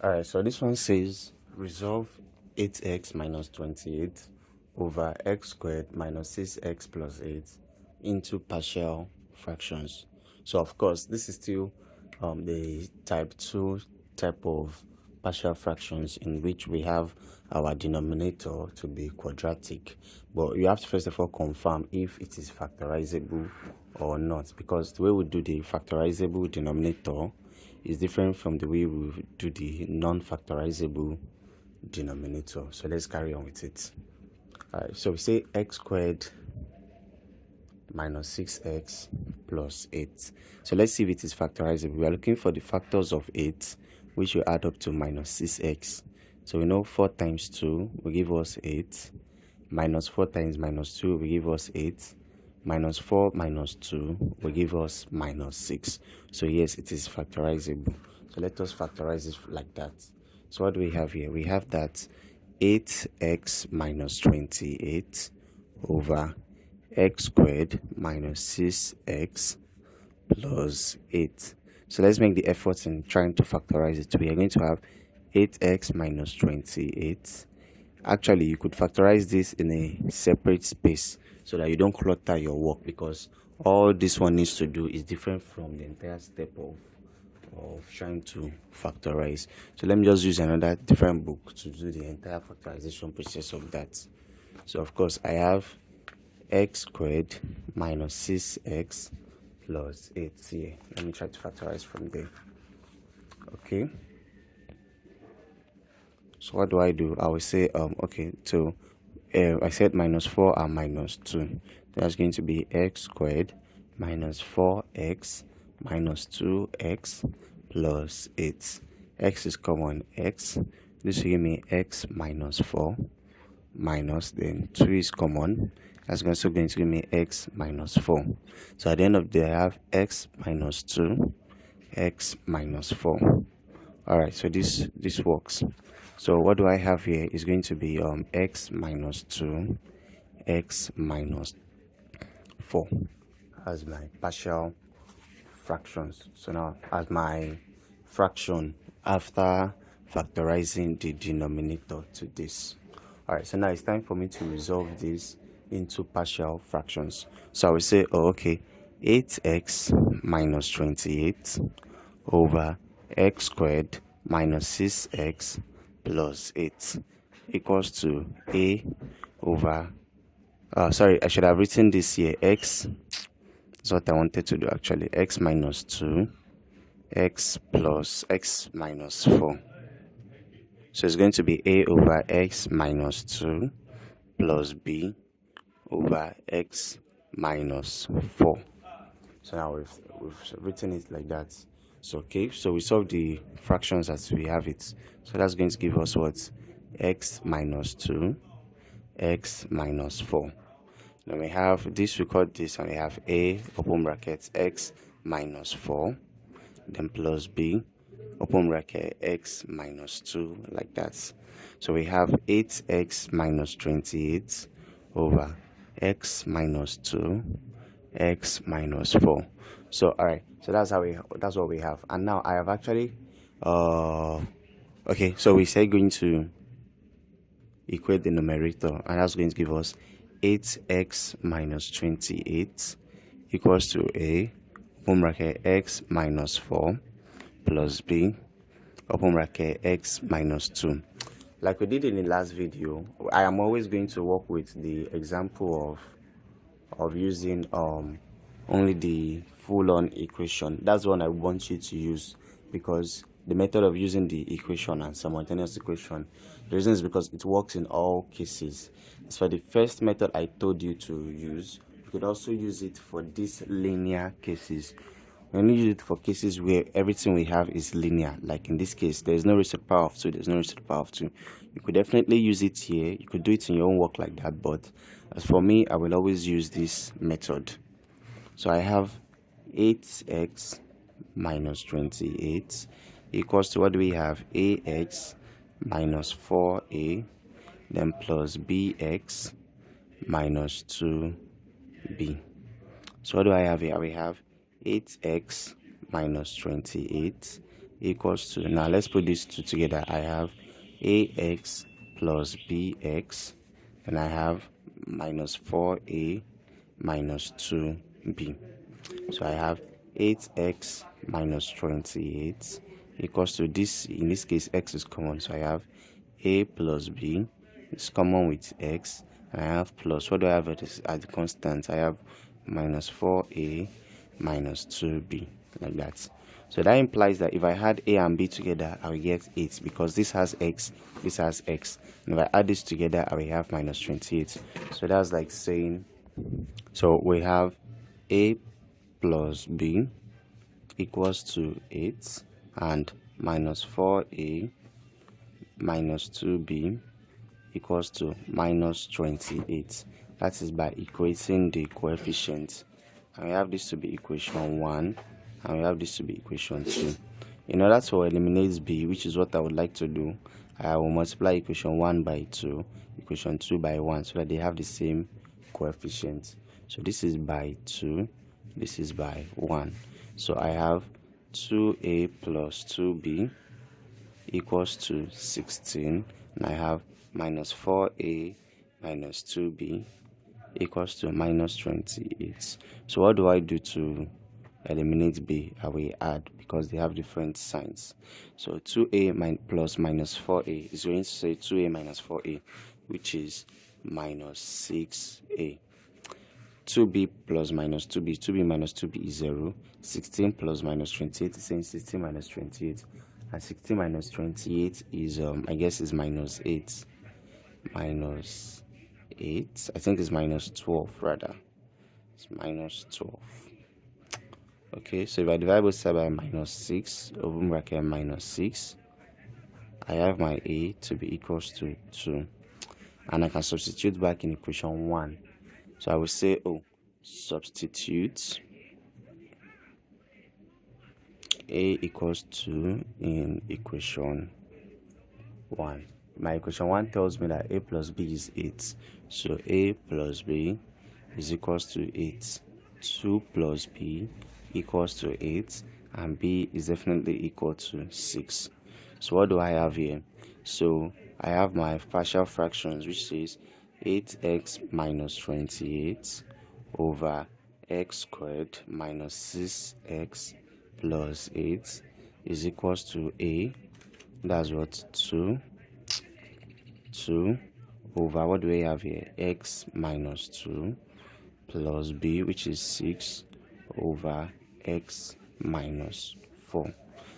Alright, so this one says resolve 8x minus 28 over x squared minus 6x plus 8 into partial fractions. So of course this is still the type 2 type of partial fractions in which we have our denominator to be quadratic, but you have to first of all confirm if it is factorizable or not, because the way we do the factorizable denominator is different from the way we do the non-factorizable denominator. So let's carry on with it. Alright, so we say x squared minus 6x plus 8. So let's see if it is factorizable. We are looking for the factors of 8, which will add up to minus 6x. So we know 4 times 2 will give us 8, minus 4 times minus 2 will give us 8, minus 4 minus 2 will give us minus 6. So yes, it is factorizable. So let us factorize it like that. So what do we have here? We have that 8x minus 28 over x squared minus 6x plus 8. So let's make the effort in trying to factorize it. We are going to have 8x minus 28. Actually, you could factorize this in a separate space so that you don't clutter your work, because all this one needs to do is different from the entire step of trying to factorize. So let me just use another different book to do the entire factorization process of that. So of course I have x squared minus 6x plus 8 here. Let me try to factorize from there. Okay, so what do? I will say okay, so I said minus 4 and minus 2. That's going to be x squared minus 4x minus 2x plus 8. X is common, x. This will give me x minus 4 minus, then 2 is common. That's also going to give me x minus 4. So at the end of the day, I have x minus 2, x minus 4. Alright, so this works. So what do I have here is going to be x minus 2, x minus 4 as my partial fractions. So now as my fraction after factorizing the denominator to this. Alright, so now it's time for me to resolve this into partial fractions. So I will say, oh, okay, 8x minus 28 over x squared minus 6x plus 8 equals to a over sorry, I should have written this here. X is what I wanted to do actually. X minus 2, x plus x minus 4. So it's going to be a over x minus 2 plus b over x minus 4. So now we've written it like that. So okay, so we solve the fractions as we have it. So that's going to give us what? X minus 2, x minus 4. Then we have this, we call this, and we have a open bracket x minus 4, then plus b open bracket x minus 2, like that. So we have 8x minus 28 over x minus 2, x minus 4. So alright, so that's what we have. And now I have actually okay, so we say going to equate the numerator, and that's going to give us 8x minus 28 equals to a open bracket x minus 4 plus b open bracket x minus 2. Like we did in the last video, I am always going to work with the example of using only the full-on equation. That's one I want you to use, because the method of using the equation and simultaneous equation, the reason is because it works in all cases. As for the first method I told you to use, you could also use it for these linear cases. We only use it for cases where everything we have is linear. Like in this case, there is no raised to the power of 2, there's no raised to the power of 2. You could definitely use it here. You could do it in your own work like that, but as for me, I will always use this method. So I have 8x minus 28 equals to, what do we have? Ax minus 4a, then plus bx minus 2b. So what do I have here? We have 8x minus 28, equals to, now let's put these two together. I have ax plus bx, and I have minus 4a minus 2b. So I have 8x minus 28 equals to this. In this case, x is common, so I have a plus b is common with x, and I have plus, what do I have at the constant? I have minus 4a minus 2b, like that. So that implies that if I add a and b together, I will get 8, because this has x, this has x, and if I add this together, I will have minus 28. So that's like saying, so we have a plus b equals to 8, and minus 4a minus 2b equals to minus 28. That is by equating the coefficients. And we have this to be equation 1, and we have this to be equation 2. In order to eliminate b, which is what I would like to do, I will multiply equation 1 by 2, equation 2 by 1, so that they have the same coefficients. So this is by 2, this is by 1. So I have 2a plus 2b equals to 16, and I have minus 4a minus 2b equals to minus 28. So what do I do to eliminate b? I will add, because they have different signs. So 2a plus minus 4a is going to say 2a minus 4a, which is minus 6a. 2b plus minus 2b, 2b minus 2b is 0. 16 plus minus 28 is saying 16 minus 28. And 16 minus 28 is, I guess, is minus 8. Minus 8. I think it's minus 12, rather. It's minus 12. Okay, so if I divide both sides by minus 6, open bracket minus 6, I have my a to be equals to 2. And I can substitute back in equation 1. So I will say, substitute a equals 2 in equation 1. My equation 1 tells me that a plus b is 8. So a plus b is equals to 8. 2 plus b equals to 8. And b is definitely equal to 6. So what do I have here? So I have my partial fractions, which says 8x minus 28 over x squared minus 6x plus 8 is equals to a, that's what, 2 over, what do we have here, x minus 2 plus b, which is 6 over x minus 4.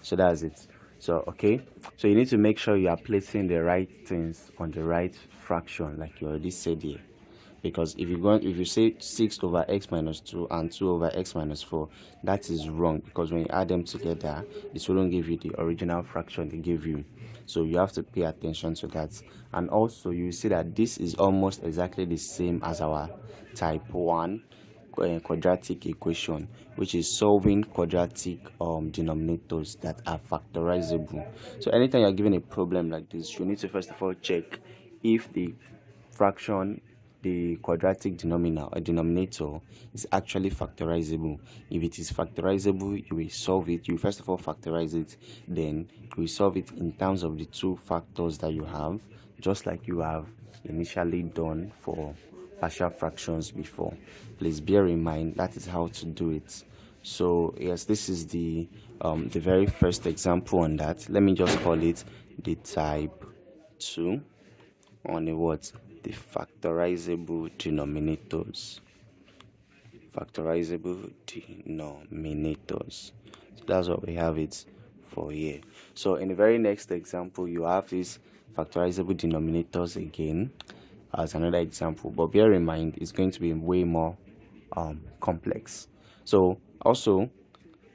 So that's it. So okay, so you need to make sure you are placing the right things on the right fraction, like you already said here. Because if you say 6 over x minus 2 and 2 over x minus 4, that is wrong, because when you add them together, it won't give you the original fraction they gave you. So you have to pay attention to that. And also you see that this is almost exactly the same as our type 1 quadratic equation, which is solving quadratic denominators that are factorizable. So anytime you're given a problem like this, you need to first of all check if the fraction, the quadratic denominator is actually factorizable. If it is factorizable, you will solve it. You first of all factorize it, then you will solve it in terms of the two factors that you have, just like you have initially done for partial fractions before. Please bear in mind that is how to do it. So yes, this is the very first example on that. Let me just call it the type 2 on the what, the factorizable denominators. Factorizable denominators. So that's what we have it for here. So in the very next example, you have these factorizable denominators again as another example, but bear in mind it's going to be way more complex. So also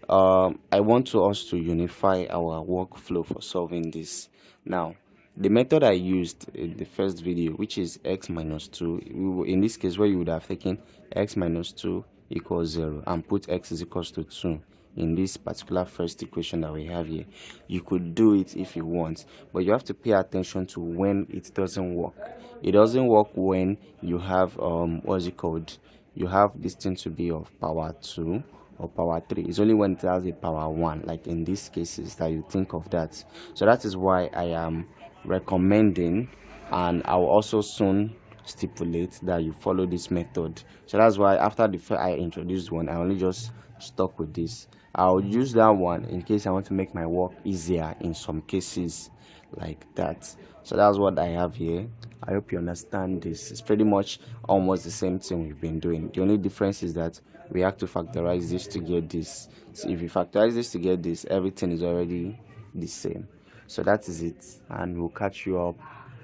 I want us to unify our workflow for solving this. Now the method I used in the first video, which is x minus 2, in this case where you would have taken x minus 2 equals 0 and put x is equals to 2 in this particular first equation that we have here. You could do it if you want, but you have to pay attention to when it doesn't work. It doesn't work when you have what's it called, you have this thing to be of power 2 or power 3. It's only when it has a power 1, like in these cases, that you think of that. So that is why I am recommending, and I will also soon stipulate that you follow this method. So that's why after I introduced one, I only just stuck with this. I'll use that one in case I want to make my work easier in some cases like that. So that's what I have here. I hope you understand this. It's pretty much almost the same thing we've been doing. The only difference is that we have to factorize this to get this. So if you factorize this to get this, everything is already the same. So that is it, and we'll catch you up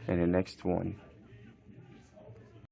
in the next one.